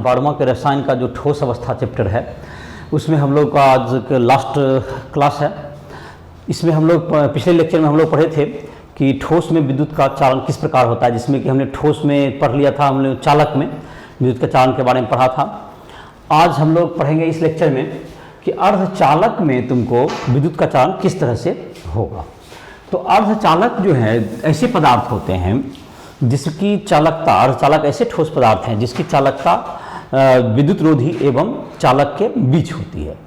12वां के रसायन का जो ठोस अवस्था चैप्टर है उसमें हम लोग का आज लास्ट क्लास है। इसमें हम लोग पिछले लेक्चर में हम लोग पढ़े थे कि ठोस में विद्युत का चालन किस प्रकार होता है, जिसमें कि हमने ठोस में पढ़ लिया था, हमने चालक में विद्युत के चालन के बारे में पढ़ा था। आज हम लोग पढ़ेंगे इस लेक्चर में कि अर्धचालक में तुमको विद्युत का चालन किस तरह से होगा। तो अर्धचालक जो है ऐसे पदार्थ होते हैं जिसकी चालकता, अर्धचालक ऐसे ठोस पदार्थ हैं जिसकी चालकता विद्युत रोधी एवं चालक के बीच होती है।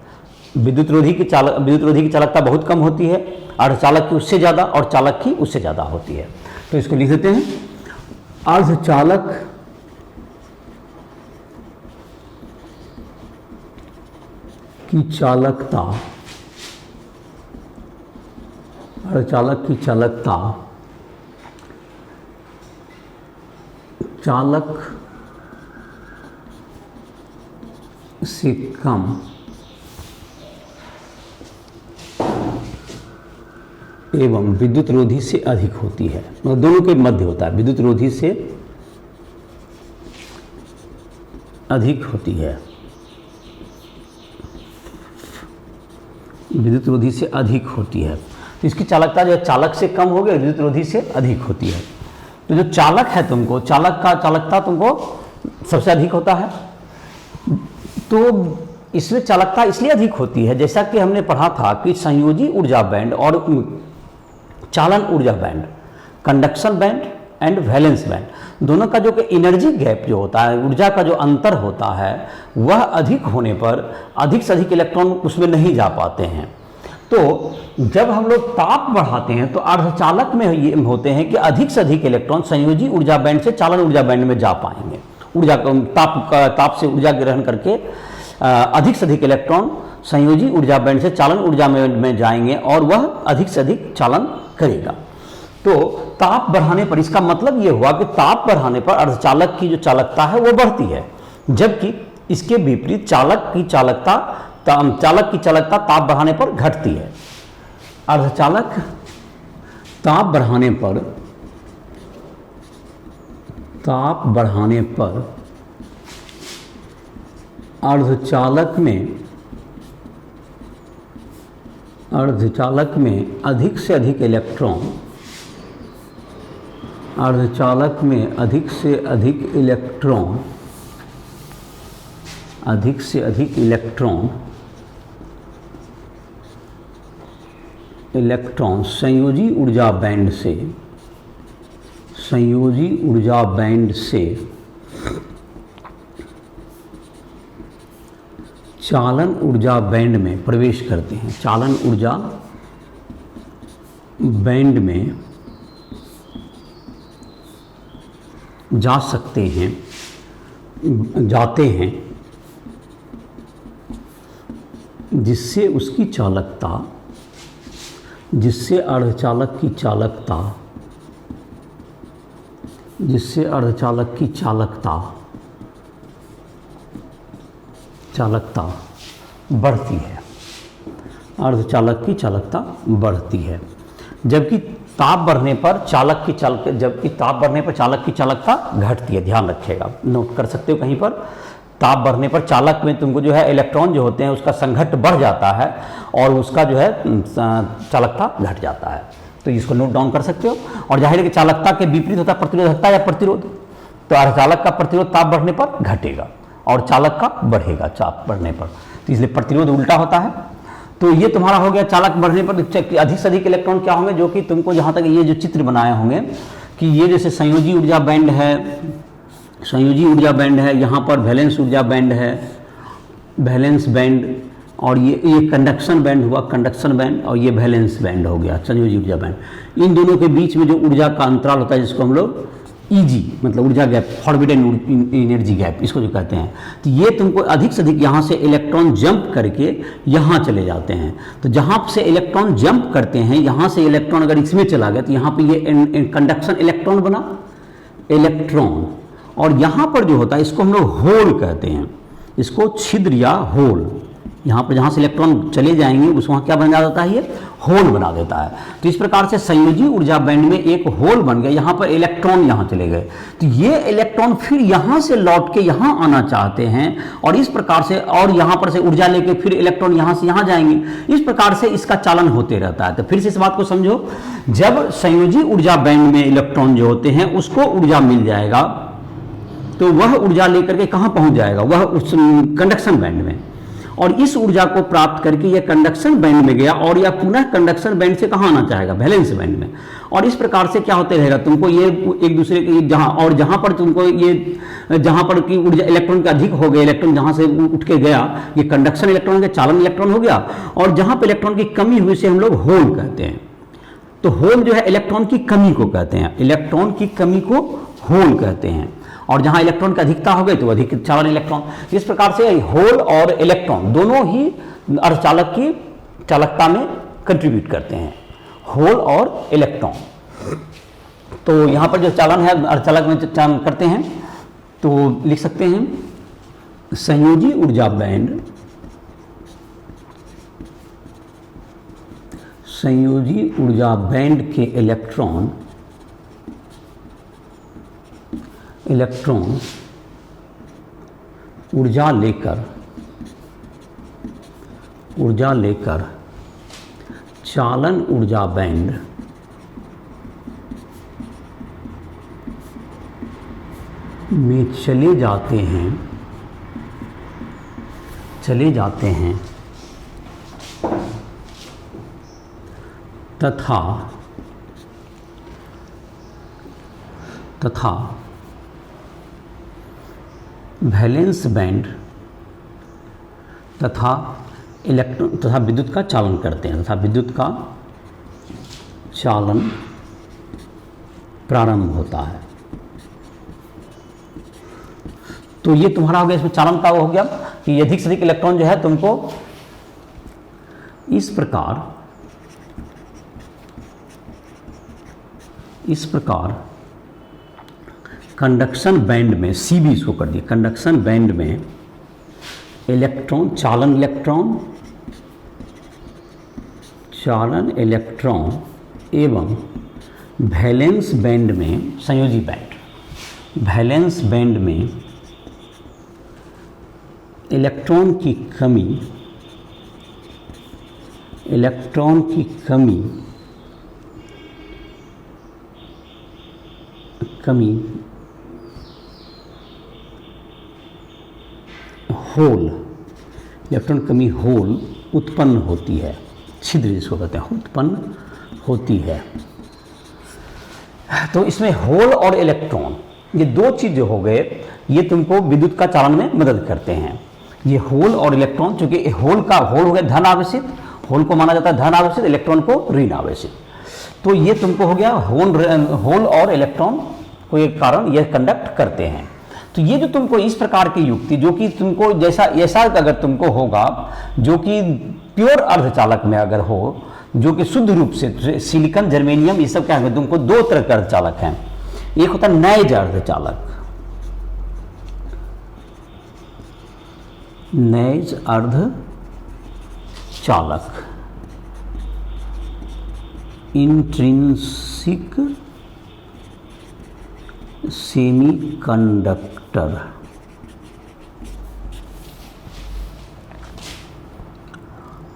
विद्युत रोधी की चालकता बहुत कम होती है, अर्धचालक की उससे ज़्यादा और चालक की उससे ज़्यादा होती है। तो इसको लिख देते हैं, अर्धचालक की चालकता, अर्धचालक की चालकता चालक से कम एवं विद्युत रोधी से अधिक होती है। मतलब दोनों के मध्य होता है, विद्युत रोधी से अधिक होती है, विद्युत रोधी से अधिक होती है। तो इसकी चालकता जो है चालक से कम हो गई, विद्युत रोधी से अधिक होती है। तो जो चालक है तुमको, चालक का चालकता तुमको सबसे अधिक होता है। तो इसमें चालकता इसलिए अधिक होती है, जैसा कि हमने पढ़ा था कि संयोजी ऊर्जा बैंड और चालन ऊर्जा band, conduction band and valence band, दोनों का जो कि एनर्जी गैप जो होता है, ऊर्जा का जो अंतर होता है, वह अधिक होने पर अधिक से अधिक इलेक्ट्रॉन उसमें नहीं जा पाते हैं। तो जब हम लोग ताप बढ़ाते हैं तो अर्धचालक में ये होते हैं कि अधिक से अधिक इलेक्ट्रॉन संयोजी ऊर्जा बैंड से चालन ऊर्जा बैंड में जा पाएंगे। ऊर्जा ताप से ऊर्जा ग्रहण करके अधिक से अधिक इलेक्ट्रॉन संयोजी ऊर्जा बैंड से चालन ऊर्जा में जाएंगे और वह अधिक से अधिक चालन करेगा। तो ताप बढ़ाने पर, इसका मतलब ये हुआ कि ताप बढ़ाने पर अर्धचालक की जो चालकता है वो बढ़ती है, जबकि इसके विपरीत चालक की चालकता ताप बढ़ाने पर घटती है। अर्धचालक ताप बढ़ाने पर अर्धचालक में अधिक से अधिक इलेक्ट्रॉन, अर्धचालक में अधिक से अधिक इलेक्ट्रॉन संयोजी ऊर्जा बैंड से चालन ऊर्जा बैंड में प्रवेश करते हैं, चालन ऊर्जा बैंड में जाते हैं, जिससे उसकी चालकता, जिससे अर्धचालक की चालकता बढ़ती है, अर्धचालक की चालकता बढ़ती है। जबकि ताप बढ़ने पर चालक की चालकता घटती है। ध्यान रखिएगा, नोट कर सकते हो कहीं पर, ताप बढ़ने पर चालक में तुमको जो है इलेक्ट्रॉन जो होते हैं उसका संघट्ट बढ़ जाता है और उसका जो है चालकता घट जाता है। तो इसको नोट डाउन कर सकते हो। और जाहिर है कि चालकता के विपरीत होता है प्रतिरोधकता या प्रतिरोध। तो अर्धचालक का प्रतिरोध ताप बढ़ने पर घटेगा और चालक का बढ़ेगा ताप बढ़ने पर, तो इसलिए प्रतिरोध उल्टा होता है। तो ये तुम्हारा हो गया चालक बढ़ने पर अधिक से अधिक इलेक्ट्रॉन क्या होंगे, जो कि तुमको जहाँ तक ये जो चित्र बनाए होंगे कि ये जैसे संयोजी ऊर्जा बैंड है, यहाँ पर वैलेंस ऊर्जा बैंड है, वैलेंस बैंड, और ये कंडक्शन बैंड हुआ, कंडक्शन बैंड, और ये वैलेंस बैंड हो गया संयोजी ऊर्जा बैंड। इन दोनों के बीच में जो ऊर्जा का अंतराल होता है जिसको हम लोग ईजी मतलब ऊर्जा गैप, फॉरबिडन एनर्जी गैप इसको जो कहते हैं, तो ये तुमको अधिक से अधिक यहाँ से इलेक्ट्रॉन जंप करके यहाँ चले जाते हैं। तो जहाँ से इलेक्ट्रॉन जंप करते हैं, यहाँ से इलेक्ट्रॉन अगर इसमें चला गया तो यहाँ पे ये कंडक्शन इलेक्ट्रॉन बना, इलेक्ट्रॉन, और यहाँ पर जो होता है इसको हम लोग होल कहते हैं, इसको छिद्र या होल। यहाँ पर जहाँ से इलेक्ट्रॉन चले जाएंगे उस वहाँ क्या बना जाता है, ये होल बना देता है। तो इस प्रकार से संयोजी ऊर्जा बैंड में एक होल बन गया, यहाँ पर इलेक्ट्रॉन यहाँ चले गए, तो ये इलेक्ट्रॉन फिर यहां से लौट के यहां आना चाहते हैं और इस प्रकार से, और यहां पर से ऊर्जा लेके फिर इलेक्ट्रॉन यहां से यहां जाएंगे, इस प्रकार से इसका चालन होते रहता है। तो फिर से इस बात को समझो, जब संयोजी ऊर्जा बैंड में इलेक्ट्रॉन जो होते हैं उसको ऊर्जा मिल जाएगा तो वह ऊर्जा लेकर के कहां पहुंच जाएगा, वह उस कंडक्शन बैंड में, और इस ऊर्जा को प्राप्त करके यह कंडक्शन बैंड में गया और यह पुनः कंडक्शन बैंड से कहां आना चाहेगा, वैलेंस बैंड में। और इस प्रकार से क्या होते रहेगा, तुमको ये एक दूसरे के जहां पर तुमको ये जहां पर की ऊर्जा इलेक्ट्रॉन का अधिक हो गया, इलेक्ट्रॉन जहां से उठ के गया, ये कंडक्शन इलेक्ट्रॉन के चालन इलेक्ट्रॉन हो गया, और जहां पर इलेक्ट्रॉन की कमी हुई से हम लोग होल कहते हैं। तो होल जो है इलेक्ट्रॉन की कमी को कहते हैं, इलेक्ट्रॉन की कमी को होल कहते हैं, और जहां इलेक्ट्रॉन की अधिकता हो गई तो अधिक चालन इलेक्ट्रॉन। इस प्रकार से होल और इलेक्ट्रॉन दोनों ही अर्धचालक की चालकता में कंट्रीब्यूट करते हैं, होल और इलेक्ट्रॉन। तो यहां पर जो चालन है अर्धचालक में चालन करते हैं, तो लिख सकते हैं संयोजी ऊर्जा बैंड, संयोजी ऊर्जा बैंड के इलेक्ट्रॉन ऊर्जा लेकर चालन ऊर्जा बैंड में चले जाते हैं तथा वैलेंस बैंड तथा इलेक्ट्रॉन तथा विद्युत का चालन करते हैं, तथा विद्युत का चालन प्रारंभ होता है। तो ये तुम्हारा हो गया, इसमें चालन का हो गया कि अधिक से अधिक इलेक्ट्रॉन जो है तुमको इस प्रकार कंडक्शन बैंड में, सीबी इसको कर दिया, कंडक्शन बैंड में इलेक्ट्रॉन चालन इलेक्ट्रॉन एवं वैलेंस बैंड में, संयोजी बैंड, वैलेंस बैंड में इलेक्ट्रॉन की कमी होल, इलेक्ट्रॉन कमी होल उत्पन्न होती है, छिद्र जिसको कहते हैं, उत्पन्न होती है। तो इसमें होल और इलेक्ट्रॉन ये दो चीज जो हो गए, ये तुमको विद्युत का चालन में मदद करते हैं। ये होल और इलेक्ट्रॉन, चूंकि होल हो गया धन आवेशित, होल को माना जाता है धन आवेशित, इलेक्ट्रॉन को ऋण आवेशित। तो ये तुमको हो गया होल और इलेक्ट्रॉन को एक कारण यह कंडक्ट करते हैं। तो ये जो तुमको इस प्रकार की युक्ति, जो कि तुमको जैसा ऐसा अगर तुमको होगा, जो कि प्योर अर्धचालक में अगर हो, जो कि शुद्ध रूप से सिलिकॉन, जर्मेनियम, ये सब क्या है, तुमको दो तरह के अर्धचालक हैं। एक होता है नैज अर्धचालक, नैज अर्धचालक, इंट्रिंसिक सेमीकंडक्टर,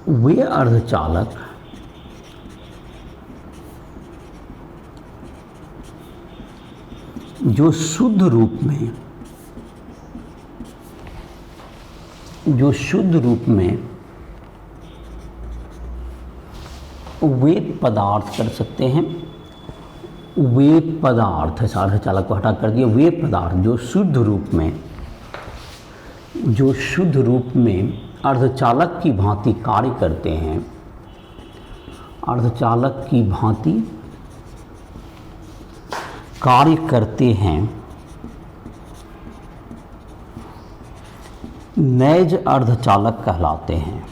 वे अर्धचालक जो शुद्ध रूप में वे पदार्थ कर सकते हैं, वे पदार्थ, अर्धचालक को हटा कर दिए, वे पदार्थ जो शुद्ध रूप में अर्धचालक की भांति कार्य करते हैं, अर्धचालक की भांति कार्य करते हैं, नैज अर्धचालक कहलाते हैं,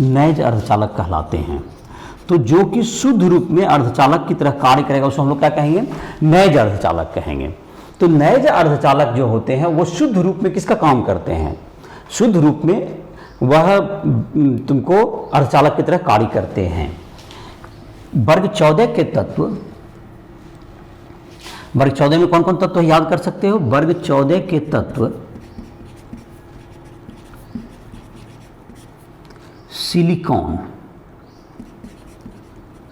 नैज अर्धचालक कहलाते हैं। तो जो कि शुद्ध रूप में अर्धचालक की तरह कार्य करेगा उसको हम लोग क्या कहेंगे, नैज अर्धचालक कहेंगे। तो नैज अर्धचालक जो होते हैं वो शुद्ध रूप में किसका काम करते हैं, शुद्ध रूप में वह तुमको अर्धचालक की तरह कार्य करते हैं। वर्ग 14 के तत्व वर्ग 14 में कौन कौन तत्व याद कर सकते हो? वर्ग 14 के तत्व सिलिकॉन,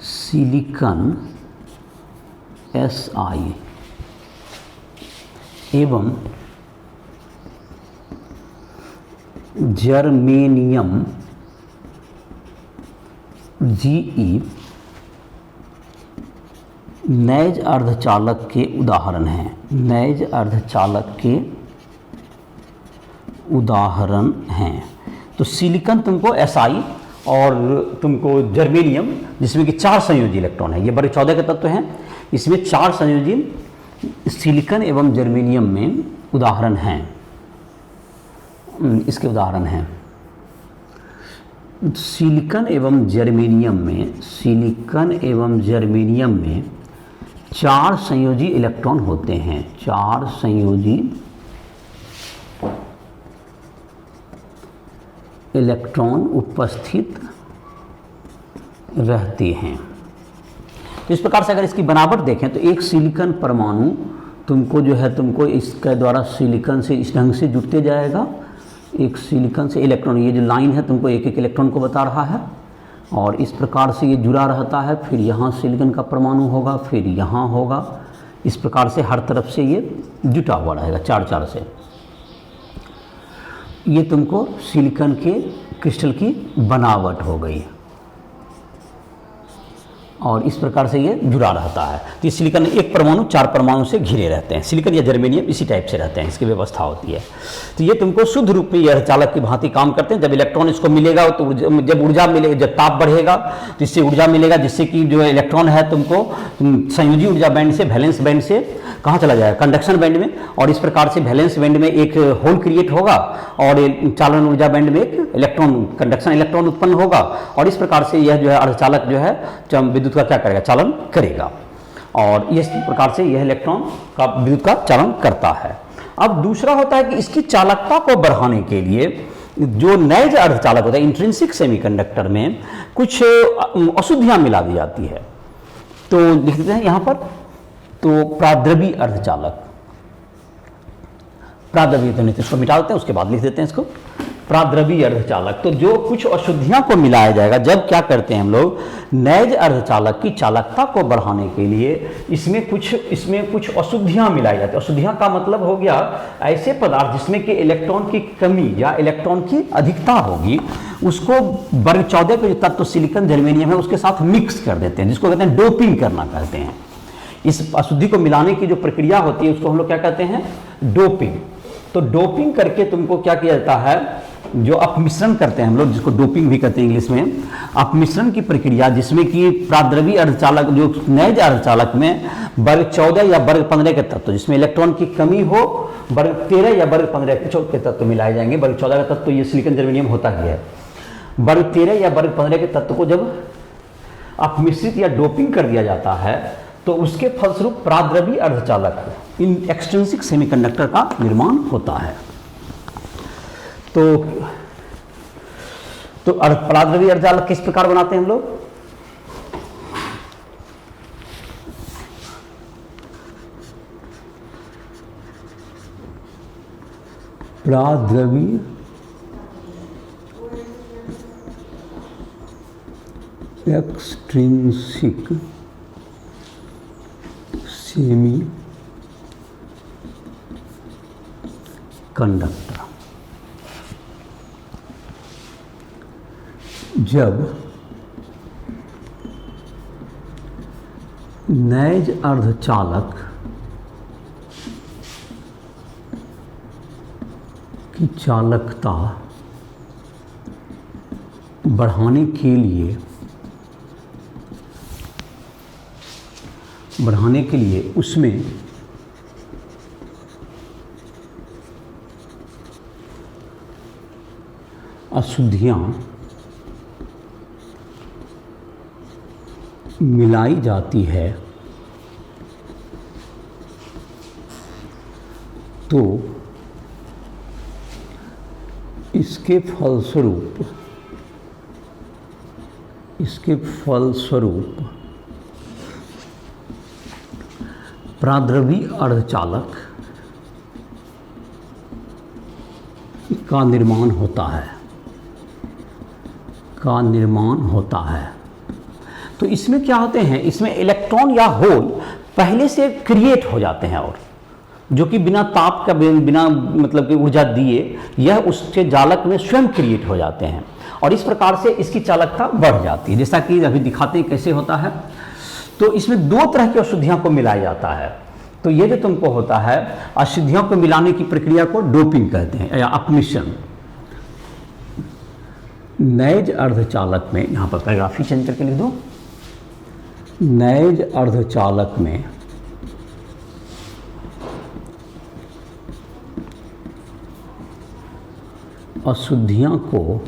सिलिकॉन Si एवं जर्मेनियम Ge नैज अर्धचालक के उदाहरण हैं। नैज अर्धचालक के उदाहरण हैं। तो सिलिकॉन तुमको Si और तुमको जर्मेनियम जिसमें कि 4 संयोजी इलेक्ट्रॉन है, ये वर्ग 14 के तत्व हैं। इसमें 4 संयोजी सिलिकॉन एवं जर्मेनियम में उदाहरण हैं। इसके उदाहरण हैं सिलिकॉन एवं जर्मेनियम में, सिलिकॉन एवं जर्मेनियम में 4 संयोजी इलेक्ट्रॉन होते हैं। 4 संयोजी इलेक्ट्रॉन उपस्थित रहते हैं। तो इस प्रकार से अगर इसकी बनावट देखें तो एक सिलिकॉन परमाणु तुमको जो है, तुमको इसके द्वारा सिलिकॉन से इस ढंग से जुड़ते जाएगा। एक सिलिकॉन से इलेक्ट्रॉन, ये जो लाइन है तुमको एक एक इलेक्ट्रॉन को बता रहा है और इस प्रकार से ये जुड़ा रहता है। फिर यहाँ सिलिकॉन का परमाणु होगा, फिर यहाँ होगा। इस प्रकार से हर तरफ से ये जुटा हुआ रहेगा 4-4 से। ये तुमको सिलिकॉन के क्रिस्टल की बनावट हो गई और इस प्रकार से ये जुड़ा रहता है। तो ये सिलिकॉन एक परमाणु 4 परमाणु से घिरे रहते हैं। सिलिकॉन या जर्मेनियम इसी टाइप से रहते हैं, इसकी व्यवस्था होती है। तो ये तुमको शुद्ध रूप में यह चालक की भांति काम करते हैं। जब इलेक्ट्रॉन इसको मिलेगा तो जब ऊर्जा मिलेगा, जब ताप बढ़ेगा तो इससे ऊर्जा मिलेगा, जिससे कि जो इलेक्ट्रॉन है तुमको संयोजी ऊर्जा बैंड से वैलेंस बैंड से कहाँ चला जाएगा, कंडक्शन बैंड में। और इस प्रकार से वैलेंस बैंड में एक होल क्रिएट होगा और चालन ऊर्जा बैंड में एक इलेक्ट्रॉन, कंडक्शन इलेक्ट्रॉन उत्पन्न होगा। और इस प्रकार से यह जो है अर्धचालक जो है विद्युत का क्या करेगा, चालन करेगा। और इस प्रकार से यह इलेक्ट्रॉन का विद्युत का चालन करता है। अब दूसरा होता है कि इसकी चालकता को बढ़ाने के लिए जो नैज अर्धचालक होता है, इंट्रिंसिक सेमीकंडक्टर में कुछ अशुद्धियां मिला दी जाती है। तो लिख देते हैं यहाँ पर, तो प्राद्रवी अर्धचालक, प्राद्रवी तो नहीं, इसको मिटा देते हैं, उसके बाद लिख देते हैं इसको प्राद्रवी अर्धचालक। तो जो कुछ अशुद्धियां को मिलाया जाएगा, जब क्या करते हैं हम लोग नैज अर्धचालक की चालकता को बढ़ाने के लिए इसमें कुछ अशुद्धियां मिलाई जाती है। अशुद्धियां का मतलब हो गया ऐसे पदार्थ जिसमें कि इलेक्ट्रॉन की कमी या इलेक्ट्रॉन की अधिकता होगी, उसको वर्ग 14 के जो तत्व सिलिकॉन जर्मेनियम है उसके साथ मिक्स कर देते हैं, जिसको कहते हैं डोपिंग करना कहते हैं। इस अशुद्धि को मिलाने की जो प्रक्रिया होती है उसको हम लोग क्या कहते हैं, डोपिंग। तो डोपिंग करके तुमको क्या किया जाता है, जो अपमिश्रण करते हैं हम लोग, जिसको डोपिंग भी कहते हैं इंग्लिश में, अपमिश्रण की प्रक्रिया, जिसमें कि प्राद्रवी अर्धचालक जो नैज अर्धचालक में वर्ग 14 या वर्ग 15 के तत्व जिसमें इलेक्ट्रॉन की कमी हो, वर्ग 13 या वर्ग 15 के तत्व मिलाए जाएंगे। वर्ग 14 का तत्व तो ये सिलिकॉन जर्मेनियम होता ही है। वर्ग 13 या वर्ग 15 के तत्व को जब अपमिश्रित या डोपिंग कर दिया जाता है तो उसके फलस्वरूप प्राद्रवी अर्धचालक, इन एक्सट्रिंसिक सेमीकंडक्टर का निर्माण होता है। तो प्राद्रवी अर्धचालक किस प्रकार बनाते हैं हम लोग, प्राद्रवी एक्सट्रिंसिक सेमी कंडक्टर। जब नैज अर्धचालक की चालकता बढ़ाने के लिए उसमें अशुद्धियां मिलाई जाती है तो इसके फलस्वरूप प्राद्रवी अर्धचालक का निर्माण होता है। तो इसमें क्या होते हैं, इसमें इलेक्ट्रॉन या होल पहले से क्रिएट हो जाते हैं, और जो कि बिना ताप का, बिना मतलब कि ऊर्जा दिए यह उसके जालक में स्वयं क्रिएट हो जाते हैं, और इस प्रकार से इसकी चालकता बढ़ जाती है। जैसा कि अभी दिखाते हैं कैसे होता है। तो इसमें दो तरह की अशुद्धियों को मिलाया जाता है। तो ये जो तुमको होता है, अशुद्धियों को मिलाने की प्रक्रिया को डोपिंग कहते हैं या अपमिश्रण। नैज अर्धचालक में, यहाँ पर पैराग्राफी चेंज करके लिख दो, नैज अर्धचालक में अशुद्धियों को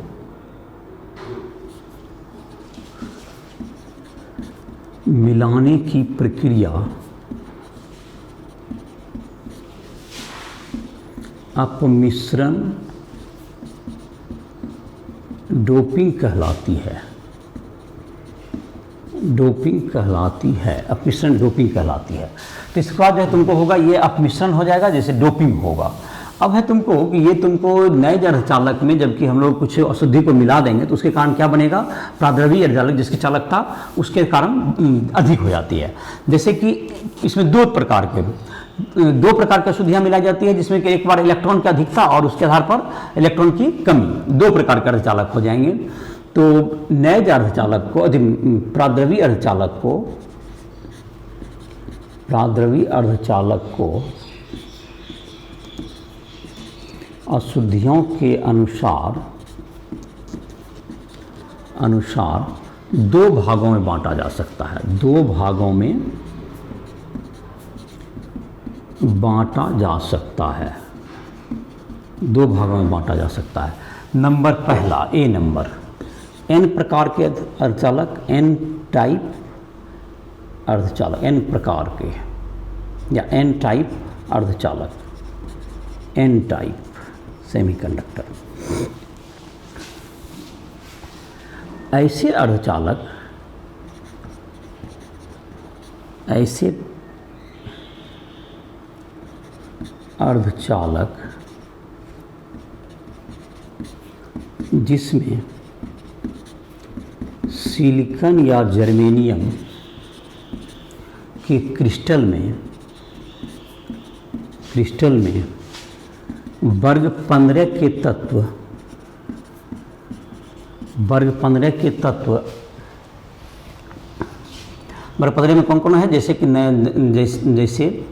मिलाने की प्रक्रिया अपमिश्रण डोपिंग कहलाती है। अपमिश्रण डोपिंग कहलाती है। तो इसके बाद जो है तुमको होगा, ये अपमिश्रण हो जाएगा, जैसे डोपिंग होगा। अब है तुमको कि ये तुमको नैज अर्धचालक में जबकि हम लोग कुछ अशुद्धि को मिला देंगे तो उसके कारण क्या बनेगा, प्राद्रवी अर्धचालक जिसकी चालकता उसके कारण अधिक हो जाती है। जैसे कि इसमें दो प्रकार की अशुद्धियाँ मिलाई जाती है, जिसमें कि एक बार इलेक्ट्रॉन की अधिकता और उसके आधार पर इलेक्ट्रॉन की कमी, दो प्रकार के अर्धचालक हो जाएंगे। तो नैज अर्धचालक को, प्राद्रवी अर्धचालक को अशुद्धियों के अनुसार दो भागों में बांटा जा सकता है। दो भागों में बांटा जा सकता है। नंबर पहला, ए नंबर, एन प्रकार के अर्धचालक, एन टाइप अर्धचालक, एन प्रकार के या एन टाइप अर्धचालक, एन टाइप सेमीकंडक्टर। ऐसे अर्धचालक जिसमें सिलिकॉन या जर्मेनियम के क्रिस्टल में वर्ग 15 के तत्व वर्ग 15 में कौन कौन है, जैसे कि जैसे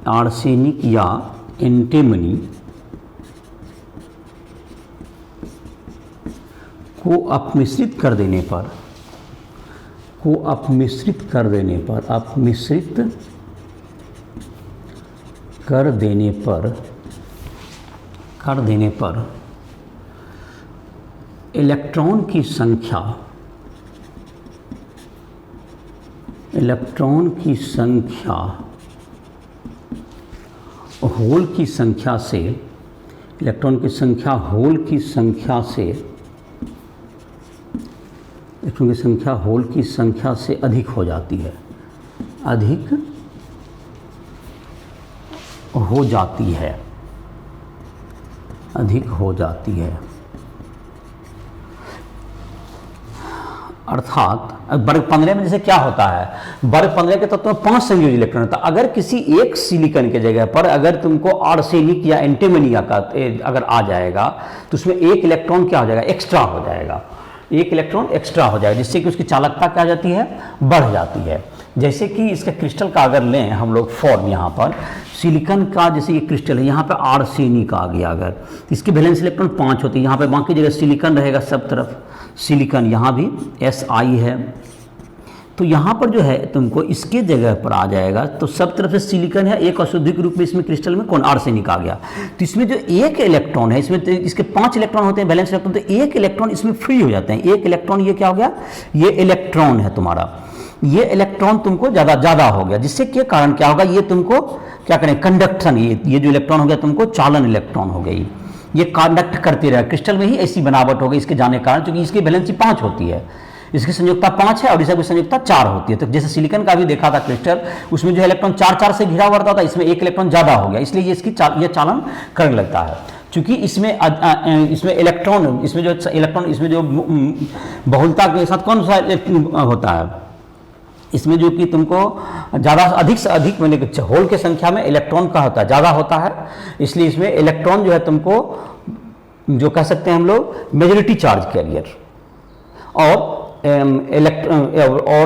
आर्सेनिक या एंटीमनी को अपमिश्रित कर देने पर इलेक्ट्रॉन की संख्या होल की संख्या से इलेक्ट्रॉन की संख्या होल की संख्या से अधिक हो जाती है, अर्थात वर्ग 15 में जैसे क्या होता है, वर्ग 15 के तत्व में 5 संयोजी इलेक्ट्रॉन होता है। अगर किसी एक सिलिकॉन के जगह पर अगर तुमको आर्सेनिक या एंटीमनी का अगर आ जाएगा तो उसमें एक इलेक्ट्रॉन क्या हो जाएगा, एक्स्ट्रा हो जाएगा, एक इलेक्ट्रॉन एक्स्ट्रा हो जाएगा, जिससे कि उसकी चालकता क्या जाती है, बढ़ जाती है। जैसे कि इसका क्रिस्टल का अगर लें हम लोग फॉर्म, यहाँ पर सिलिकॉन का जैसे ये क्रिस्टल है, यहाँ पे आर्सेनिक आ गया अगर, तो इसकी वैलेंस इलेक्ट्रॉन 5 होती है, यहाँ पे बाकी जगह सिलिकॉन रहेगा, सब तरफ सिलिकॉन, यहाँ भी Si है। तो यहाँ पर जो है तुमको इसके जगह पर आ जाएगा तो सब तरफ से सिलिकॉन है, एक अशुद्धि के रूप में इसमें क्रिस्टल में कौन, आर्सेनिक आ गया। तो इसमें जो एक इलेक्ट्रॉन है, इसमें तो इसके 5 इलेक्ट्रॉन होते हैं वैलेंस इलेक्ट्रॉन, तो एक इलेक्ट्रॉन इसमें फ्री हो जाते हैं। एक इलेक्ट्रॉन ये क्या हो गया, ये इलेक्ट्रॉन है तुम्हारा, ये इलेक्ट्रॉन तुमको ज़्यादा हो गया, जिससे के कारण क्या होगा, ये तुमको क्या करें, कंडक्शन, ये जो इलेक्ट्रॉन हो गया तुमको चालन इलेक्ट्रॉन हो गई, ये कंडक्ट करते रहे। क्रिस्टल में ही ऐसी बनावट हो गई इसके जाने के कारण, क्योंकि इसकी वैलेंसी 5 होती है, इसकी संयोजकता 5 है और इसकी संयोजकता 4 होती है। तो जैसे सिलिकॉन का भी देखा था क्रिस्टल, उसमें जो इलेक्ट्रॉन 4-4 से घिरा हुआ रहता था, इसमें एक इलेक्ट्रॉन ज़्यादा हो गया, इसलिए ये चालन करने लगता है। क्योंकि इसमें इलेक्ट्रॉन, इसमें जो बहुलता के साथ कौन सा होता है, इसमें जो कि तुमको ज़्यादा अधिक से अधिक मैंने होल के संख्या में इलेक्ट्रॉन का होता है, ज़्यादा होता है, इसलिए इसमें इलेक्ट्रॉन जो है तुमको जो कह सकते हैं हम लोग मेजॉरिटी चार्ज कैरियर, और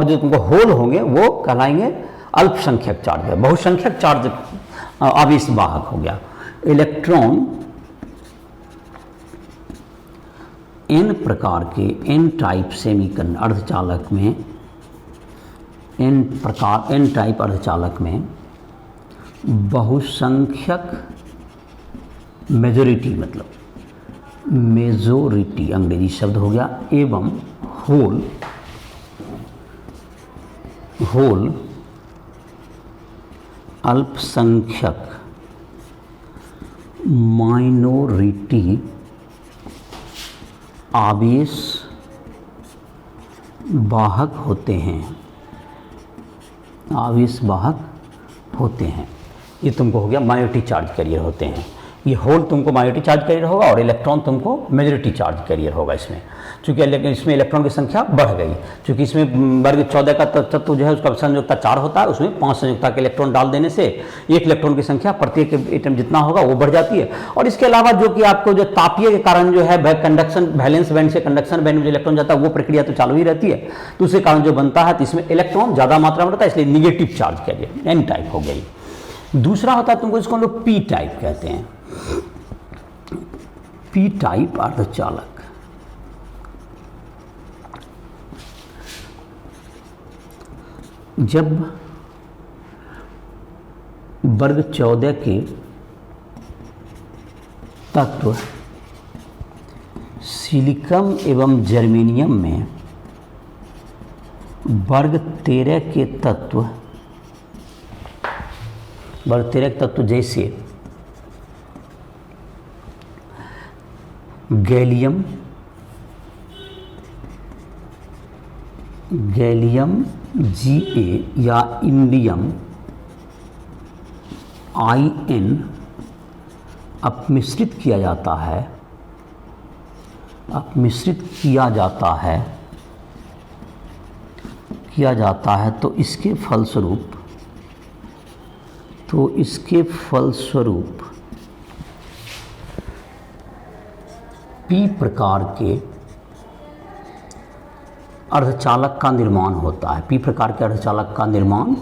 जो तुमको होल होंगे वो कहलाएंगे अल्पसंख्यक चार्ज है, बहुसंख्यक चार्ज आवेश वाहक हो गया। इलेक्ट्रॉन एन प्रकार के एन टाइप सेमीकंडक्टर अर्धचालक में, एन टाइप अर्धचालक में बहुसंख्यक मेजॉरिटी, मतलब मेजॉरिटी अंग्रेजी शब्द हो गया, एवं होल अल्पसंख्यक माइनॉरिटी आवेश वाहक होते हैं, आवेश वाहक होते हैं। ये तुमको हो गया माइनॉरिटी चार्ज कैरियर होते हैं। ये होल तुमको माइनॉरिटी चार्ज कैरियर होगा और इलेक्ट्रॉन तुमको मेजॉरिटी चार्ज कैरियर होगा इसमें, क्योंकि इसमें इलेक्ट्रॉन की संख्या बढ़ गई, क्योंकि इसमें वर्ग 14 का तत्व जो है उसका संयोजकता 4 होता है, उसमें 5 संयोजकता के इलेक्ट्रॉन डाल देने से एक इलेक्ट्रॉन की संख्या प्रत्येक एटम जितना होगा वो बढ़ जाती है। और इसके अलावा जो कि आपको जो तापीय के कारण जो है कंडक्शन, वैलेंस बैंड से कंडक्शन बैंड में जो इलेक्ट्रॉन जाता है वो प्रक्रिया तो चालू ही रहती है, तो उसके कारण जो बनता है तो इसमें इलेक्ट्रॉन ज़्यादा मात्रा में रहता है, इसलिए negative charge carrier N type हो गई। दूसरा होता है तुमको, इसको हम लोग पी टाइप कहते हैं, पी टाइप अर्धचालक। जब वर्ग 14 के तत्व सिलिकॉन एवं जर्मेनियम में वर्ग 13 के तत्व, वर्ग 13 के तत्व जैसे गैलियम, Ga या इंडियम In अपमिश्रित किया जाता है, अपमिश्रित किया जाता है तो इसके फलस्वरूप पी प्रकार के अर्धचालक का निर्माण होता है, पी प्रकार के अर्धचालक का निर्माण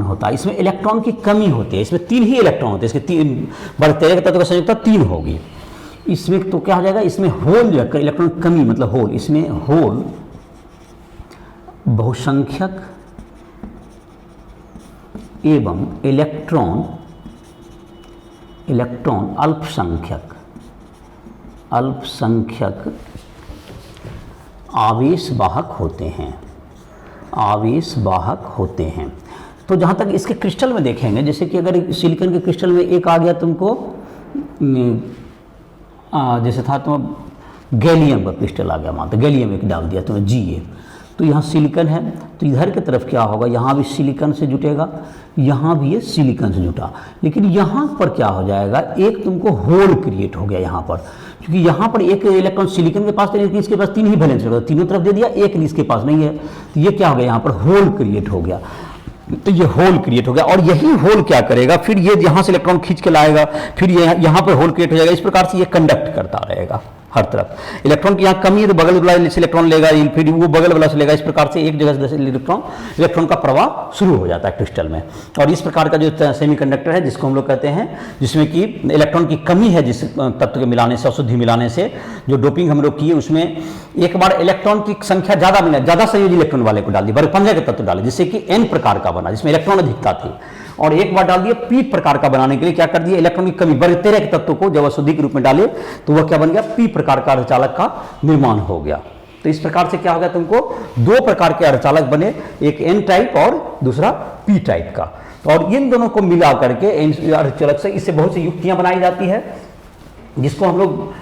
होता है। इसमें इलेक्ट्रॉन की कमी होती है, इसमें 3 ही इलेक्ट्रॉन होते हैं, इसके 3 वर्ग 13 के तत्व का संयोजकता 3 होगी। इसमें तो क्या हो जाएगा, इसमें होल जो है इलेक्ट्रॉन कमी मतलब होल, इसमें होल बहुसंख्यक एवं इलेक्ट्रॉन अल्पसंख्यक आवेश वाहक होते हैं। तो जहाँ तक इसके क्रिस्टल में देखेंगे, जैसे कि अगर सिलिकॉन के क्रिस्टल में एक आ गया तुमको, जैसे था तुम गैलियम का क्रिस्टल आ गया, मान तो गैलियम एक डाल दिया तुम्हें Ga, तो यहाँ सिलिकॉन है, तो इधर की तरफ क्या होगा, यहाँ भी सिलिकॉन से जुटेगा, यहाँ भी ये सिलिकॉन से जुटा, लेकिन यहाँ पर क्या हो जाएगा, एक तुमको होल क्रिएट हो गया यहाँ पर, क्योंकि यहाँ पर एक इलेक्ट्रॉन सिलिकॉन के पास था, लेकिन इसके पास 3 ही वैलेंस होगा, तीनों तरफ दे दिया, एक इसके पास नहीं है, तो ये क्या हो गया, यहाँ पर होल क्रिएट हो गया। तो ये होल क्रिएट हो गया, और यही होल क्या करेगा, फिर ये यहाँ से इलेक्ट्रॉन खींच के लाएगा, फिर ये यहाँ पर होल क्रिएट हो जाएगा। इस प्रकार से ये कंडक्ट करता रहेगा हर तरफ। इलेक्ट्रॉन की यहाँ कमी है तो बगल वाला से इलेक्ट्रॉन लेगा, फिर वो बगल वाला से लेगा, इस प्रकार से एक जगह से इलेक्ट्रॉन का प्रवाह शुरू हो जाता है क्रिस्टल में। और इस प्रकार का जो सेमीकंडक्टर है, जिसको हम लोग कहते हैं, जिसमें कि इलेक्ट्रॉन की कमी है, जिस तत्व के मिलाने से, अशुद्धि मिलाने से, जो डोपिंग हम लोग किए, उसमें एक बार इलेक्ट्रॉन की संख्या ज़्यादा मिला, ज़्यादा संयोजी इलेक्ट्रॉन वाले को डाल दी, वर्ग 15 के तत्व डाले, जिससे कि N प्रकार का बना, जिसमें इलेक्ट्रॉन अधिकता थी, और एक बार डाल दिए P प्रकार का बनाने के लिए क्या कर दिया, इलेक्ट्रॉन की कमी वर्ग 13 के तत्व को जब अशुद्धि के रूप में डाले तो वह क्या बन गया, P प्रकार का अर्धचालक का निर्माण हो गया। तो इस प्रकार से क्या हो गया, तुमको 2 प्रकार के अर्धचालक बने, एक N टाइप और दूसरा P टाइप का। और इन दोनों को मिला करके अर्धचालक से इससे बहुत सी युक्तियां बनाई जाती है, जिसको हम लोग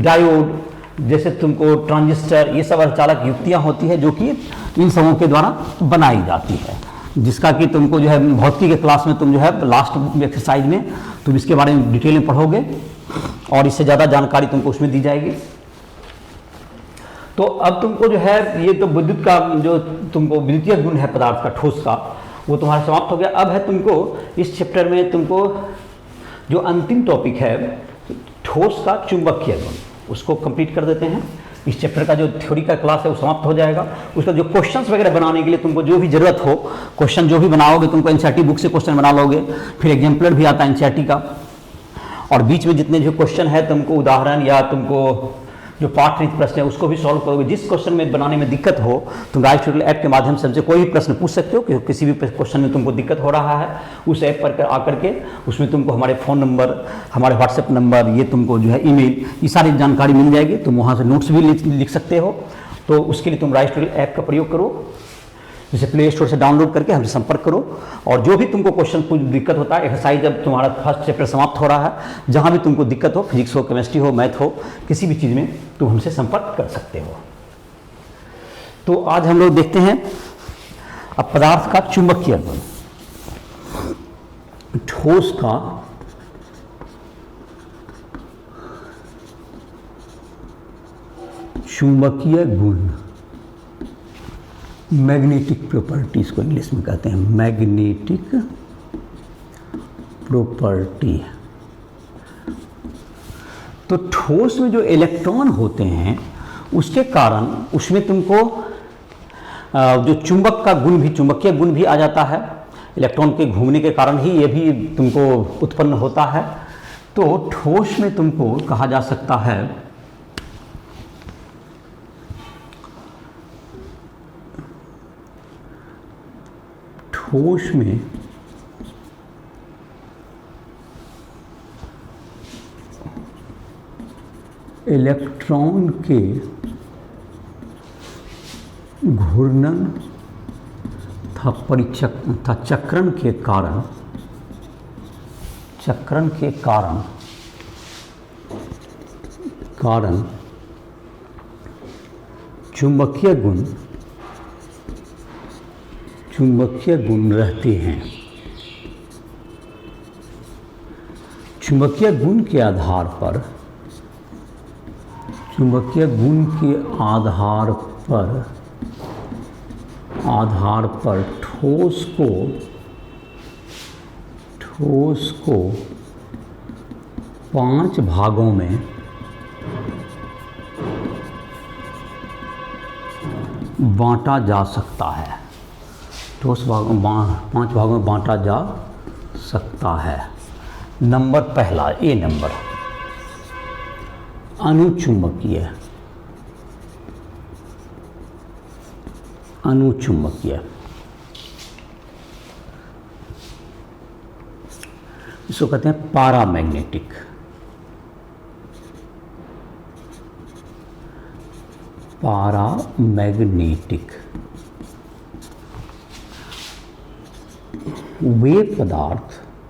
डायोड, जैसे तुमको ट्रांजिस्टर, ये सब अर्धचालक युक्तियाँ होती है जो कि इन सबों के द्वारा बनाई जाती है, जिसका कि तुमको जो है भौतिकी के क्लास में तुम जो है लास्ट एक्सरसाइज में तुम इसके बारे में डिटेल में पढ़ोगे और इससे ज़्यादा जानकारी तुमको उसमें दी जाएगी। तो अब तुमको जो है ये तो विद्युत का जो तुमको विद्युतीय गुण है पदार्थ का, ठोस का, वो तुम्हारा समाप्त हो गया। अब है तुमको इस चैप्टर में तुमको जो अंतिम टॉपिक है ठोस का चुंबकीय गुण, उसको कंप्लीट कर देते हैं। इस चैप्टर का जो थ्योरी का क्लास है वो समाप्त हो जाएगा। उसका जो क्वेश्चंस वगैरह बनाने के लिए तुमको जो भी जरूरत हो, क्वेश्चन जो भी बनाओगे तुमको एनसीईआरटी बुक से क्वेश्चन बना लोगे, फिर एग्जाम्पलर भी आता है एनसीईआरटी का, और बीच में जितने जो क्वेश्चन है तुमको उदाहरण या तुमको जो पाठ रहित प्रश्न है उसको भी सॉल्व करोगे। जिस क्वेश्चन में बनाने में दिक्कत हो तुम राइट ट्यूटोरियल ऐप के माध्यम से हमसे कोई भी प्रश्न पूछ सकते हो कि किसी भी क्वेश्चन में तुमको दिक्कत हो रहा है, उस ऐप पर आकर के उसमें तुमको हमारे फ़ोन नंबर, हमारे व्हाट्सएप नंबर, ये तुमको जो है ईमेल, ये सारी जानकारी मिल जाएगी। तुम वहाँ से नोट्स भी लिख सकते हो। तो उसके लिए तुम राइट ट्यूटोरियल ऐप का प्रयोग करो, जैसे प्ले स्टोर से डाउनलोड करके हमसे संपर्क करो। और जो भी तुमको क्वेश्चन कुछ दिक्कत होता है, एक्सरसाइज जब तुम्हारा फर्स्ट चैप्टर समाप्त हो रहा है, जहाँ भी तुमको दिक्कत हो, फिजिक्स हो, केमिस्ट्री हो, मैथ हो, किसी भी चीज़ में तुम हमसे संपर्क कर सकते हो। तो आज हम लोग देखते हैं अब पदार्थ का चुंबकीय गुण, ठोस का चुंबकीय गुण, मैग्नेटिक प्रॉपर्टीज को इंग्लिश में कहते हैं, मैग्नेटिक प्रॉपर्टी। तो ठोस में जो इलेक्ट्रॉन होते हैं उसके कारण उसमें तुमको जो चुंबक का गुण भी, चुंबकीय गुण भी आ जाता है। इलेक्ट्रॉन के घूमने के कारण ही ये भी तुमको उत्पन्न होता है। तो ठोस में तुमको कहा जा सकता है ठोस में इलेक्ट्रॉन के घूर्णन तथा चक्रण के कारण चुंबकीय गुण रहते हैं। चुंबकीय गुण के आधार पर ठोस को 5 भागों में बांटा जा सकता है। ठोस 5 भागों में बांटा जा सकता है। नंबर पहला, ए नंबर, अनुचुंबकीय। इसको कहते हैं पैरामैग्नेटिक।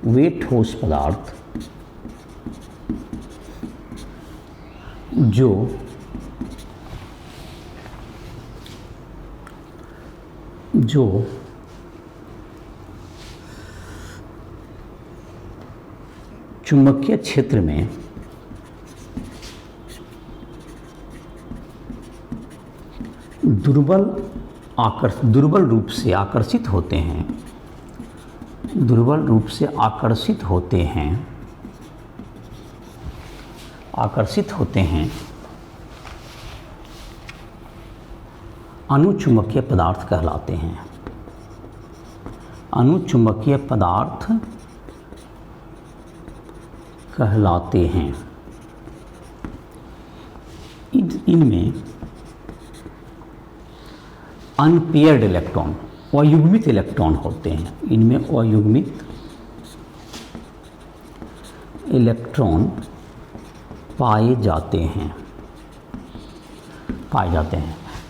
वे ठोस पदार्थ जो चुंबकीय क्षेत्र में दुर्बल रूप से आकर्षित होते हैं अनुचुंबकीय पदार्थ कहलाते हैं। अनुचुंबकीय पदार्थ कहलाते हैं। इनमें अनपेयर्ड इलेक्ट्रॉन, अयुग्मित इलेक्ट्रॉन होते हैं। इनमें अयुग्मित इलेक्ट्रॉन पाए जाते हैं।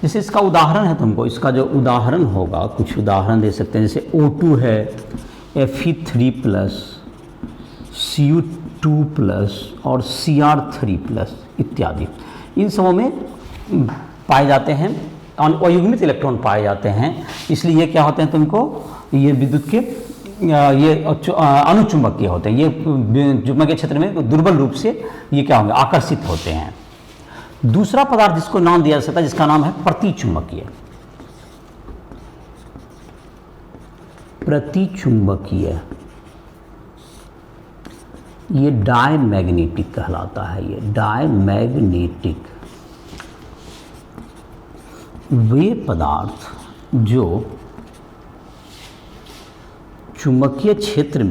जैसे इसका उदाहरण है, तुमको इसका जो उदाहरण होगा, कुछ उदाहरण दे सकते हैं। जैसे O2 है, Fe3+, Cu2+ और Cr3+ इत्यादि। इन सबों में पाए जाते हैं, अयुग्मित इलेक्ट्रॉन पाए जाते हैं। इसलिए ये क्या होते हैं तुमको, ये विद्युत के ये अनुचुंबकीय होते हैं, ये चुंबकीय क्षेत्र में दुर्बल रूप से ये क्या होंगे, आकर्षित होते हैं। दूसरा पदार्थ जिसको नाम दिया जा सकता है जिसका नाम है प्रतिचुंबकीय। प्रतिचुंबकीय ये डायमैग्नेटिक कहलाता है। ये डायमैग्नेटिक वे पदार्थ जो चुंबकीय क्षेत्र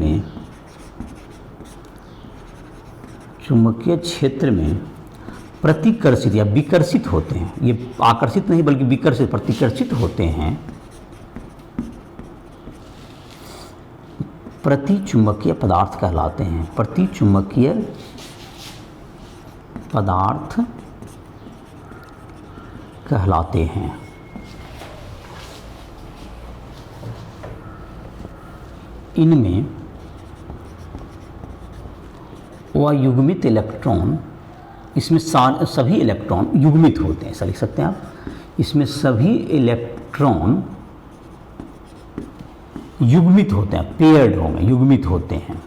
में प्रतिकर्षित या विकर्षित होते हैं। ये आकर्षित नहीं बल्कि विकर्षित, प्रतिकर्षित होते हैं। प्रतिचुंबकीय पदार्थ कहलाते हैं। प्रतिचुंबकीय पदार्थ कहलाते हैं। इनमें अयुग्मित इलेक्ट्रॉन, इसमें सभी इलेक्ट्रॉन युग्मित होते हैं, ऐसा लिख सकते हैं आप। इसमें सभी इलेक्ट्रॉन युग्मित होते हैं, पेयर्ड होंगे, युग्मित होते हैं,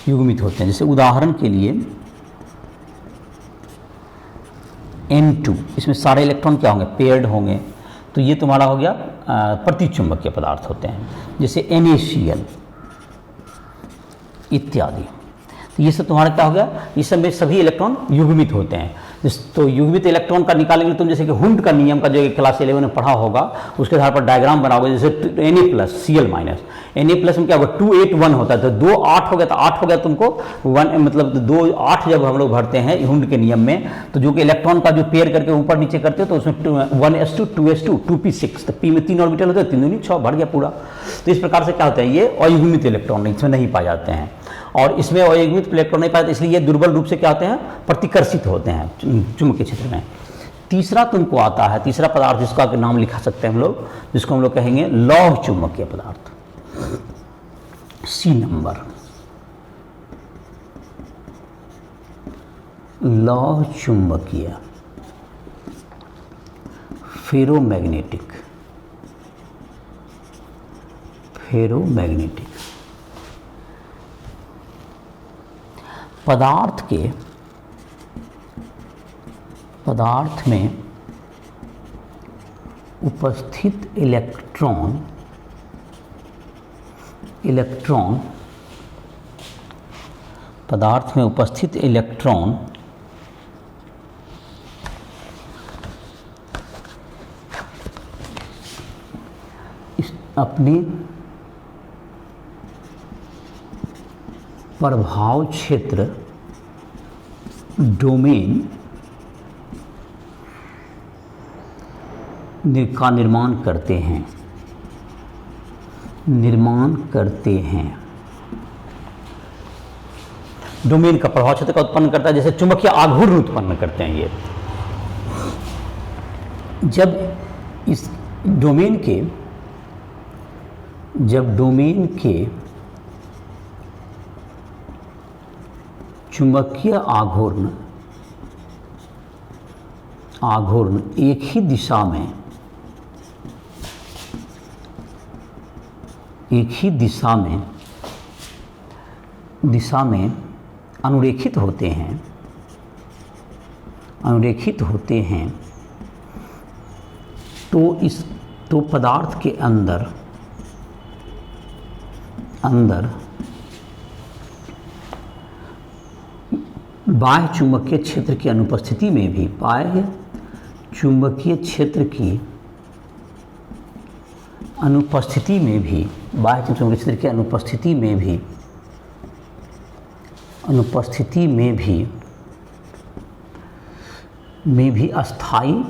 युग्मित होते हैं। जैसे उदाहरण के लिए N2, इसमें सारे इलेक्ट्रॉन क्या होंगे, पेयर्ड होंगे। तो ये तुम्हारा हो गया प्रतिचुंबकीय पदार्थ होते हैं। जैसे NaCl इत्यादि, तो ये सब तुम्हारा क्या हो गया, इस सब में सभी इलेक्ट्रॉन युग्मित होते हैं। तो युग्मित इलेक्ट्रॉन का निकालेंगे तुम, जैसे कि हुंड का नियम का जो क्लास 11 में पढ़ा होगा, उसके आधार पर डायग्राम बनाओगे। जैसे Na+Cl-, Na+ में क्या होगा, 2 8 1 होता है, तो 2 8 हो गया, तो 8 हो गया तुमको 1, मतलब 2 8 जब हम लोग भरते हैं हुंड के नियम में, तो जो कि इलेक्ट्रॉन का जो पेयर करके ऊपर नीचे करते हो, तो उसमें 1s2 2s2 2p6, तो p में 3 ऑर्बिटल होते हैं, 3 दूनी 6 भर गया पूरा। तो इस प्रकार से क्या होता है, ये अयुग्मित इलेक्ट्रॉन इसमें नहीं पाए जाते हैं। और इसमें अयुग्मित इलेक्ट्रॉन नहीं पाए, इसलिए ये दुर्बल रूप से क्या होते हैं, प्रतिकर्षित होते हैं चुंबकीय क्षेत्र में। तीसरा तुमको आता है, तीसरा पदार्थ जिसका नाम लिखा सकते हैं हम लोग, जिसको हम लोग कहेंगे लौह चुंबकीय पदार्थ। C नंबर, लौह चुंबकीय फेरोमैग्नेटिक, फेरोमैग्नेटिक पदार्थ में उपस्थित इलेक्ट्रॉन पदार्थ में उपस्थित इलेक्ट्रॉन अपने प्रभाव क्षेत्र डोमेन का निर्माण करते हैं। डोमेन का प्रभाव क्षेत्र का उत्पन्न करता है, जैसे चुंबकीय आघूर्ण उत्पन्न करते हैं। ये जब इस डोमेन के चुंबकीय आघूर्ण एक ही दिशा में अनुरेखित होते हैं, तो पदार्थ के अंदर बाह्य चुंबकीय क्षेत्र की अनुपस्थिति में भी, बाह्य चुंबकीय क्षेत्र की अनुपस्थिति में भी, बाह्य चुंबकीय क्षेत्र की अनुपस्थिति में भी अस्थायी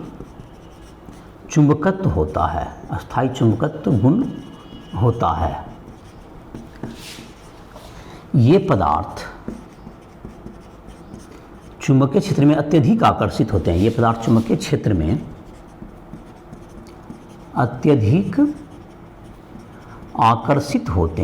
चुंबकत्व होता है, अस्थायी चुंबकत्व गुण होता है। ये पदार्थ चुंबकीय क्षेत्र में अत्यधिक आकर्षित होते हैं। ये पदार्थ चुंबकीय क्षेत्र में अत्यधिक आकर्षित होते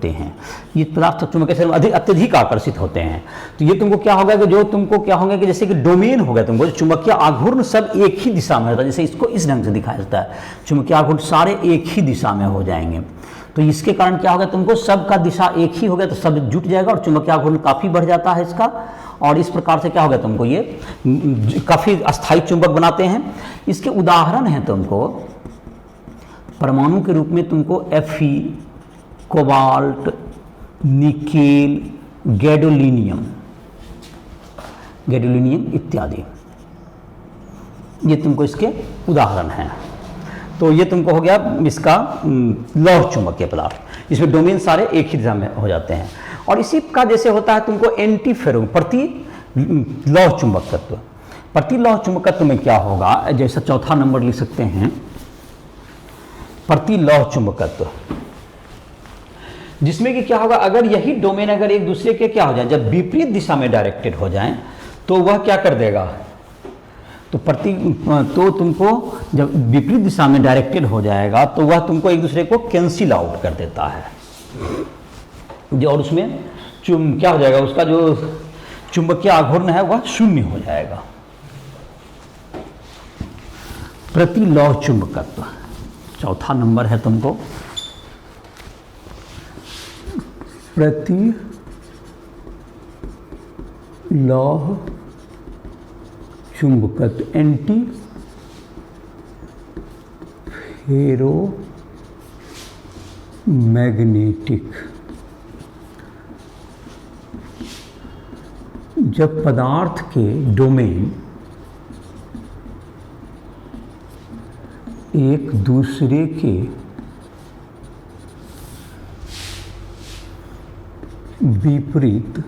हैं। ये पदार्थ चुंबकीय क्षेत्र में अत्यधिक आकर्षित होते हैं। तो ये तुमको क्या होगा कि जो तुमको क्या होगा कि जैसे कि डोमेन हो गया तुमको, चुंबकीय आघूर्ण सब एक ही दिशा में होता है। जैसे इसको इस ढंग से दिखाया जाता है, चुंबकीय आघूर्ण सारे एक ही दिशा में हो जाएंगे। तो इसके कारण क्या होगा तुमको, सबका दिशा एक ही हो गया तो सब जुट जाएगा और चुंबकीय आघूर्ण काफ़ी बढ़ जाता है इसका। और इस प्रकार से क्या होगा तुमको ये काफ़ी अस्थायी चुंबक बनाते हैं। इसके उदाहरण हैं तुमको परमाणु के रूप में तुमको Fe, कोबाल्ट, निकेल, गैडोलिनियम इत्यादि, ये तुमको इसके उदाहरण हैं। तो ये तुमको हो गया इसका लौह चुंबकीय पदार्थ, इसमें डोमेन सारे एक ही दिशा में हो जाते हैं। और इसी का जैसे होता है तुमको एंटी फेरो प्रति लौह चुंबकत्व। प्रति लौह चुंबकत्व में क्या होगा, जैसा चौथा नंबर लिख सकते हैं, प्रति लौह चुंबकत्व, जिसमें कि क्या होगा, अगर यही डोमेन अगर एक दूसरे के क्या हो जाए, जब विपरीत दिशा में डायरेक्टेड हो जाए तो वह क्या कर देगा, तो तुमको जब विपरीत दिशा में डायरेक्टेड हो जाएगा तो वह तुमको एक दूसरे को कैंसिल आउट कर देता है। और उसमें क्या हो जाएगा, उसका जो चुंबकीय आघूर्ण है वह शून्य हो जाएगा। प्रति लौह चुंबकत्व चौथा नंबर है तुमको, प्रति लौह चुंबकत्व, एंटी फेरो मैग्नेटिक। जब पदार्थ के डोमेन एक दूसरे के विपरीत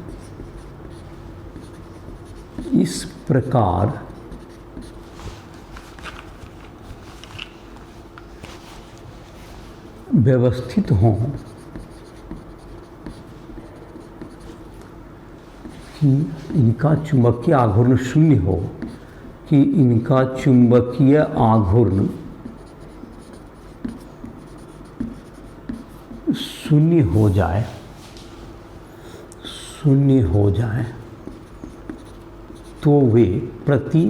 इस प्रकार व्यवस्थित हों कि इनका चुंबकीय आघूर्ण शून्य हो, कि इनका चुंबकीय आघूर्ण शून्य हो जाए तो वे प्रति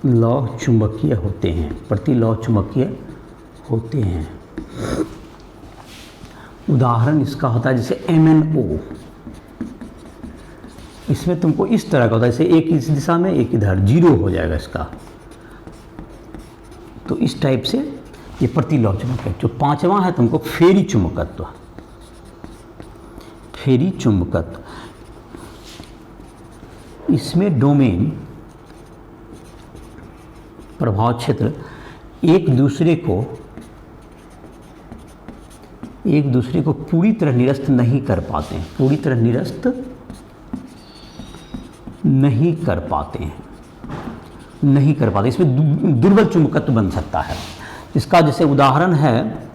लौह चुंबकीय होते हैं, प्रति लौह चुंबकीय होते हैं। उदाहरण इसका होता है जैसे MnO, इसमें तुमको इस तरह का होता है, जैसे एक इस दिशा में एक इधर, जीरो हो जाएगा इसका। तो इस टाइप से ये प्रति लौह चुंबकीय। जो पांचवा है तुमको फेरी चुंबकत्व। फेरी चुंबकत्व, इसमें डोमेन प्रभाव क्षेत्र एक दूसरे को पूरी तरह निरस्त नहीं कर पाते हैं, पूरी तरह निरस्त नहीं कर पाते। इसमें दुर्बल चुंबकत्व बन सकता है। इसका जैसे उदाहरण है,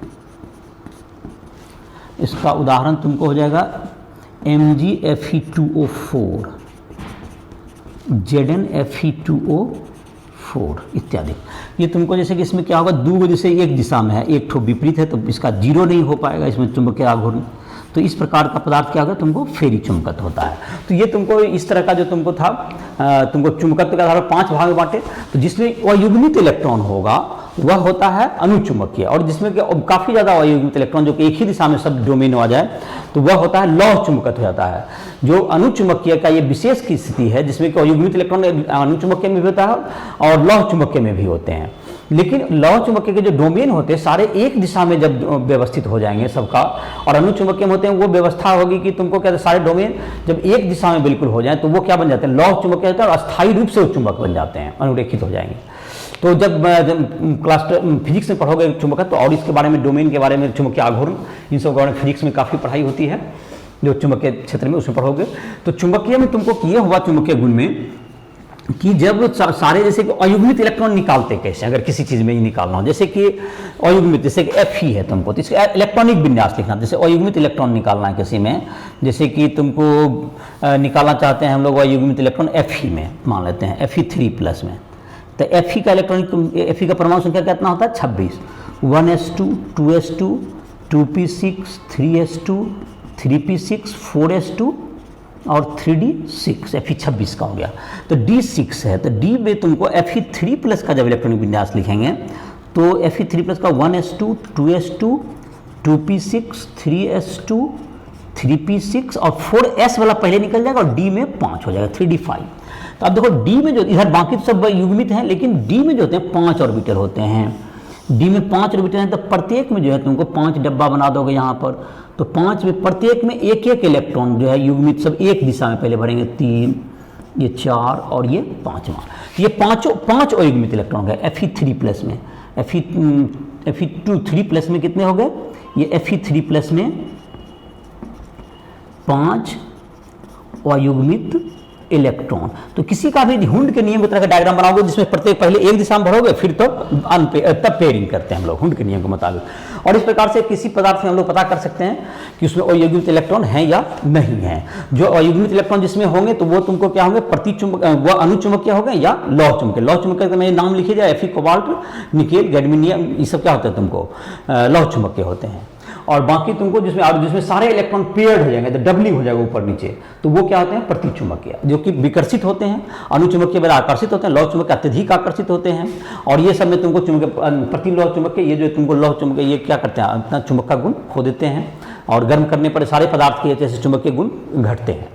इसका उदाहरण तुमको हो जाएगा MgFe2O4, ZnFe2O4 इत्यादि। ये तुमको जैसे कि इसमें क्या होगा, दो जैसे एक दिशा में है, एक ठो विपरीत है तो इसका जीरो नहीं हो पाएगा इसमें चुंबकीय आघूर्ण। तो इस प्रकार का पदार्थ क्या होगा, तुमको फेरी चुंबकत्व होता है। तो ये तुमको इस तरह का जो तुमको था, तुमको चुंबकत्व का आधार 5 भाग में बांटे। तो जिसमें अयुग्मित इलेक्ट्रॉन होगा वह होता है अनुचुंबकीय, और जिसमें कि काफ़ी ज़्यादा अयुग्मित इलेक्ट्रॉन जो कि एक ही दिशा में सब डोमेन आ जाए तो वह होता है लौह चुंबकत्व हो जाता है। जो अनुचुंबकीय का ये विशेष की स्थिति है जिसमें कि अयुग्मित इलेक्ट्रॉन अनुचुंबकीय में भी होता है और लौह चुंबकीय में भी होते हैं। लेकिन लौह चुंबकीय के जो डोमेन होते हैं सारे एक दिशा में जब व्यवस्थित हो जाएंगे सबका, और अनुचुंबकीय में होते हैं वो व्यवस्था होगी कि तुमको क्या सारे डोमेन जब एक दिशा में बिल्कुल हो जाए तो वो क्या बन जाते हैं, लौह चुंबकीय होता है, और अस्थायी रूप से वो चुंबक बन जाते हैं, अनुरेखित हो जाएंगे। तो जब क्लास फिजिक्स में पढ़ोगे चुंबकत्व तो और इसके बारे में, डोमेन के बारे में, चुंबकीय आघूर्ण, इन सब के बारे में फिजिक्स में काफ़ी पढ़ाई होती है जो चुंबकीय क्षेत्र में, उसमें पढ़ोगे। तो चुंबकीय में तुमको किए हुआ चुंबकीय गुण में कि जब सारे जैसे कि अयुग्मित इलेक्ट्रॉन निकालते कैसे, अगर किसी चीज़ में ही निकालना हो, जैसे कि अयुग्मित, जैसे कि Fe है तुमको, तो इसका इलेक्ट्रॉनिक विन्यास लिखना। जैसे अयुग्मित इलेक्ट्रॉन निकालना है किसी में, जैसे कि तुमको निकालना चाहते हैं हम लोग अयुग्मित इलेक्ट्रॉन Fe में, मान लेते हैं Fe3+ में, तो Fe का इलेक्ट्रॉनिक, Fe का परमाणु संख्या कितना होता है 26। 1s2, 2s2, 2p6, 3s2, 3p6, 4s2 और 3d6, Fe26 का हो गया। तो d6 है, तो d में तुमको Fe3+ का जब इलेक्ट्रॉनिक विन्यास लिखेंगे तो Fe3+ का 1s2, 2s2, 2p6, 3s2, 3p6 और 4s वाला पहले निकल जाएगा और d में 5 हो जाएगा, 3d5। तो अब देखो d में जो इधर बाकी तो सब युग्मित हैं, लेकिन d में जो होते हैं 5 ऑर्बिटल होते हैं। d में 5 ऑर्बिटल हैं, तो प्रत्येक में जो है तुमको 5 डब्बा बना दोगे यहाँ पर। तो 5 में प्रत्येक में एक एक इलेक्ट्रॉन जो है युग्मित सब एक दिशा में पहले भरेंगे, 3, ये 4 और ये 5वां। ये पाँच अयुग्मित इलेक्ट्रॉन गए Fe3+ में। Fe3+ में कितने हो गए? ये Fe3+ में 5 अयुग्मित इलेक्ट्रॉन। तो किसी का भी हुंड के नियम की तरह का डायग्राम बनाओगे जिसमें प्रत्येक पहले एक दिशा में भरोगे, फिर तो तब पेयरिंग करते हैं हम लोग हुंड के नियम के मुताबिक। और इस प्रकार से किसी पदार्थ में हम लोग पता कर सकते हैं कि उसमें अयुग्मित इलेक्ट्रॉन हैं या नहीं है। जो अयुग्मित इलेक्ट्रॉन जिसमें होंगे तो वो तुमको क्या होंगे, वो अनुचुंबकीय हो गए या लौह चुंबकीय। लौह चुंबकीय का मैं नाम लिखिए जाए, Fe, कोबाल्ट, निकेल, गैडमिनियम, ये सब क्या होता है तुमको लौह चुंबकीय होते हैं। और बाकी तुमको जिसमें सारे इलेक्ट्रॉन पेयर्ड हो जाएंगे, तो डबलिंग हो जाएगा ऊपर नीचे, तो वो क्या होते हैं प्रतिचुंबकीय, जो कि विकर्षित होते हैं। अनुचुंबकीय बड़ा आकर्षित होते हैं, लौह चुंबकीय अत्यधिक आकर्षित होते हैं। और ये सब में तुमको प्रतिलौह चुंबकीय, ये जो तुमको लौह चुंबकीय ये क्या करते हैं, अपना चुंबक का गुण खो देते हैं और गर्म करने पर सारे पदार्थ के जैसे चुंबकीय गुण घटते हैं।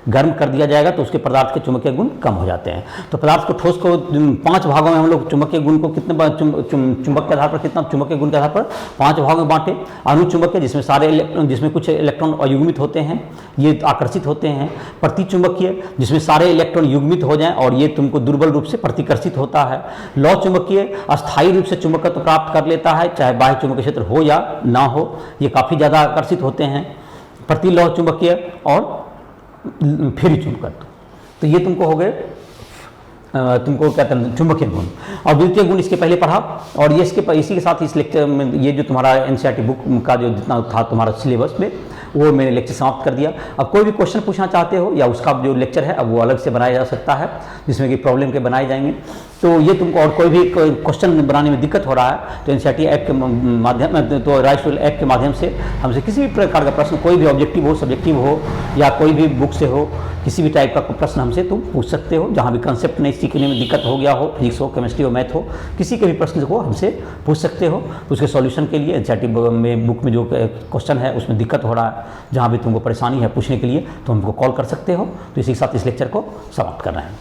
गर्म कर दिया जाएगा तो उसके पदार्थ के चुंबकीय गुण कम हो जाते हैं। तो पदार्थ को ठोस को 5 भागों में हम लोग चुंबकीय गुण को कितने चुंबक के आधार पर, कितना चुंबकीय गुण के आधार पर 5 भागों में बांटे। अनुचुंबकीय जिसमें कुछ इलेक्ट्रॉन अयुग्मित होते हैं, ये आकर्षित होते हैं। प्रतिचुंबकीय जिसमें सारे इलेक्ट्रॉन युग्मित हो जाएं और ये तुमको दुर्बल रूप से प्रतिकर्षित होता है। लौह चुंबकीय अस्थायी रूप से चुंबकत्व प्राप्त कर लेता है, चाहे बाह्य चुंबकीय क्षेत्र हो या ना हो, ये काफ़ी ज़्यादा आकर्षित होते हैं। प्रतिलौह चुंबकीय और फेरी चुंबकत्व, तो ये तुमको हो गए तुमको क्या कहते हैं चुंबकीय गुण। और द्वितीय गुण इसके पहले पढ़ा, और ये इसी के साथ इस लेक्चर में ये जो तुम्हारा एनसीईआरटी बुक का जो जितना था तुम्हारा सिलेबस में, वो मैंने लेक्चर समाप्त कर दिया। अब कोई भी क्वेश्चन पूछना चाहते हो या उसका जो लेक्चर है अब वो अलग से बनाया जा सकता है, जिसमें कि प्रॉब्लम के बनाए जाएंगे। तो ये तुमको और कोई भी क्वेश्चन बनाने में दिक्कत हो रहा है तो एनसीईआरटी ऐप के माध्यम तो राइट टू ऐप के माध्यम से हमसे किसी भी प्रकार का प्रश्न, कोई भी ऑब्जेक्टिव हो, सब्जेक्टिव हो या कोई भी बुक से हो, किसी भी टाइप का प्रश्न हमसे तुम पूछ सकते हो। जहाँ भी कंसेप्ट नहीं सीखने में दिक्कत हो गया हो, फिजिक्स हो, केमिस्ट्री हो, मैथ हो, किसी के भी प्रश्न को हमसे पूछ सकते हो। तो उसके सॉल्यूशन के लिए एनसीईआरटी में बुक में जो क्वेश्चन है उसमें दिक्कत हो रहा है, जहाँ भी तुमको परेशानी है पूछने के लिए, तो हमको कॉल कर सकते हो। तो इसी के साथ इस लेक्चर को समाप्त कर रहे हैं।